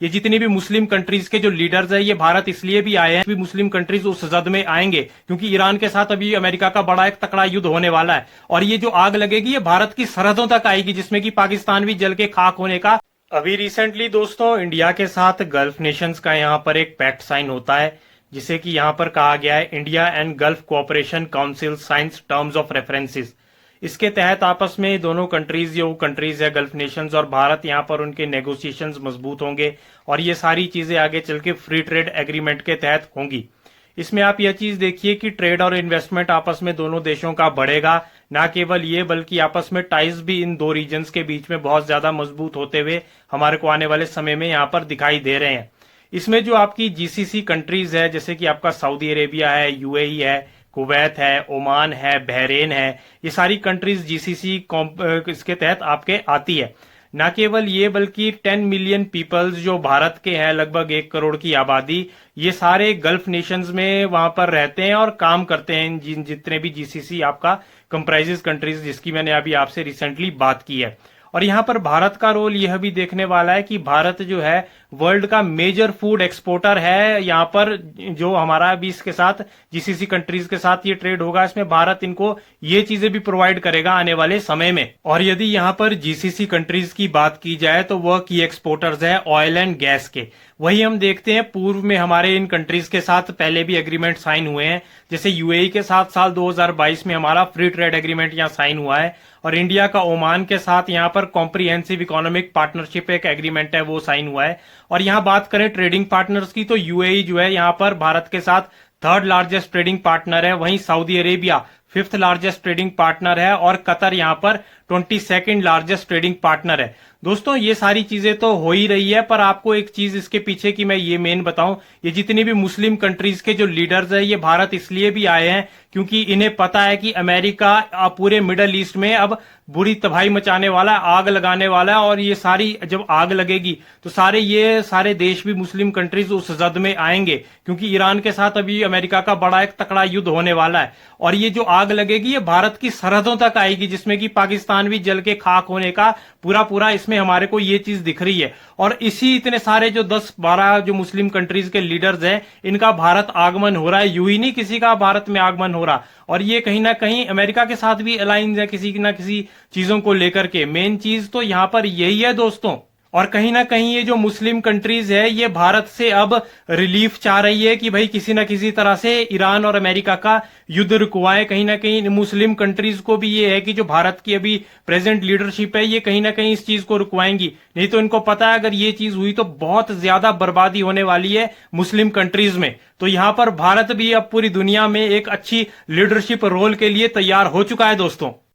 ये जितनी भी मुस्लिम कंट्रीज के जो लीडर्स है ये भारत इसलिए भी आए हैं कि मुस्लिम कंट्रीज उस जद में आएंगे क्योंकि ईरान के साथ अभी अमेरिका का बड़ा एक तकड़ा युद्ध होने वाला है और ये जो आग लगेगी ये भारत की सरहदों तक आएगी जिसमें कि पाकिस्तान भी जल के खाक होने का। अभी रिसेंटली दोस्तों इंडिया के साथ गल्फ नेशंस का यहाँ पर एक पैक्ट साइन होता है जिसे कि यहाँ पर कहा गया है India and gulf cooperation council science terms of references. इसके तहत आपस में दोनों कंट्रीज जो कंट्रीज है गल्फ नेशंस और भारत यहाँ पर उनके नेगोशिएशंस मजबूत होंगे और ये सारी चीजें आगे चल के फ्री ट्रेड एग्रीमेंट के तहत होंगी। इसमें आप यह चीज देखिए कि ट्रेड और इन्वेस्टमेंट आपस में दोनों देशों का बढ़ेगा, ना केवल ये बल्कि आपस में टाइज भी इन दो रीजन्स के बीच में बहुत ज्यादा मजबूत होते हुए हमारे को आने वाले समय में यहाँ पर दिखाई दे रहे हैं। इसमें जो आपकी जीसीसी कंट्रीज है जैसे कि आपका सऊदी अरेबिया है, यूएई है, कुवैत है, ओमान है, बहरेन है, ये सारी कंट्रीज जीसीसी इसके तहत आपके आती है। न केवल ये बल्कि 10 मिलियन पीपल्स जो भारत के हैं, लगभग 1 करोड़ की आबादी, ये सारे गल्फ नेशंस में वहां पर रहते हैं और काम करते हैं जितने भी जीसीसी आपका कंप्राइजेस कंट्रीज जिसकी मैंने अभी आपसे रिसेंटली बात की है। और यहाँ पर भारत का रोल यह भी देखने वाला है कि भारत जो है वर्ल्ड का मेजर फूड एक्सपोर्टर है। यहाँ पर जो हमारा भी इसके साथ जीसीसी कंट्रीज के साथ ये ट्रेड होगा इसमें भारत इनको ये चीजें भी प्रोवाइड करेगा आने वाले समय में। और यदि यहाँ पर जीसीसी कंट्रीज की बात की जाए तो वह की एक्सपोर्टर्स है ऑयल एंड गैस के। वही हम देखते हैं पूर्व में हमारे इन कंट्रीज के साथ पहले भी एग्रीमेंट साइन हुए हैं, जैसे यूएई के साथ साल 2022 में हमारा फ्री ट्रेड एग्रीमेंट यहाँ साइन हुआ है और इंडिया का ओमान के साथ यहाँ पर कॉम्प्रिहेंसिव इकोनॉमिक पार्टनरशिप एक एग्रीमेंट है वो साइन हुआ है। और यहाँ बात करें ट्रेडिंग पार्टनर्स की तो यूएई जो है यहाँ पर भारत के साथ 3rd लार्जेस्ट ट्रेडिंग पार्टनर है, वहीं Saudi Arabia 5th largest trading partner है और कतर यहाँ पर 22nd लार्जेस्ट ट्रेडिंग पार्टनर है। दोस्तों ये सारी चीजें तो हो ही रही है, पर आपको एक चीज इसके पीछे की मैं ये मेन बताऊं, ये जितनी भी मुस्लिम कंट्रीज के जो लीडर्स है ये भारत इसलिए भी आए हैं क्योंकि इन्हें पता है कि अमेरिका पूरे मिडल ईस्ट में अब बुरी तबाही मचाने वाला है, आग लगाने वाला है और ये सारी जब आग लगेगी तो सारे देश भी मुस्लिम कंट्रीज उस जद में आएंगे क्योंकि ईरान के साथ अभी अमेरिका का बड़ा एक तकड़ा युद्ध होने वाला है और ये जो आग लगेगी ये भारत की सरहदों तक आएगी जिसमें कि पाकिस्तान भी जल के खाक होने का पूरा इसमें हमारे को ये चीज दिख रही है। और इसी इतने सारे जो 10-12 जो मुस्लिम कंट्रीज के लीडर्स हैं इनका भारत आगमन हो रहा है, यूं ही नहीं किसी का भारत में आगमन हो रहा और ये कहीं ना कहीं अमेरिका के साथ भी अलाइंस है किसी ना किसी चीजों को लेकर के। मेन चीज तो यहां पर यही है दोस्तों। और कहीं ना कहीं ये जो मुस्लिम कंट्रीज है ये भारत से अब रिलीफ चाह रही है कि भाई किसी ना किसी तरह से ईरान और अमेरिका का युद्ध रुकवाए। कहीं ना कहीं मुस्लिम कंट्रीज को भी ये है कि जो भारत की अभी प्रेजेंट लीडरशिप है ये कहीं ना कहीं इस चीज को रुकवाएंगी, नहीं तो इनको पता है अगर ये चीज हुई तो बहुत ज्यादा बर्बादी होने वाली है मुस्लिम कंट्रीज में। तो यहां पर भारत भी अब पूरी दुनिया में एक अच्छी लीडरशिप रोल के लिए तैयार हो चुका है दोस्तों।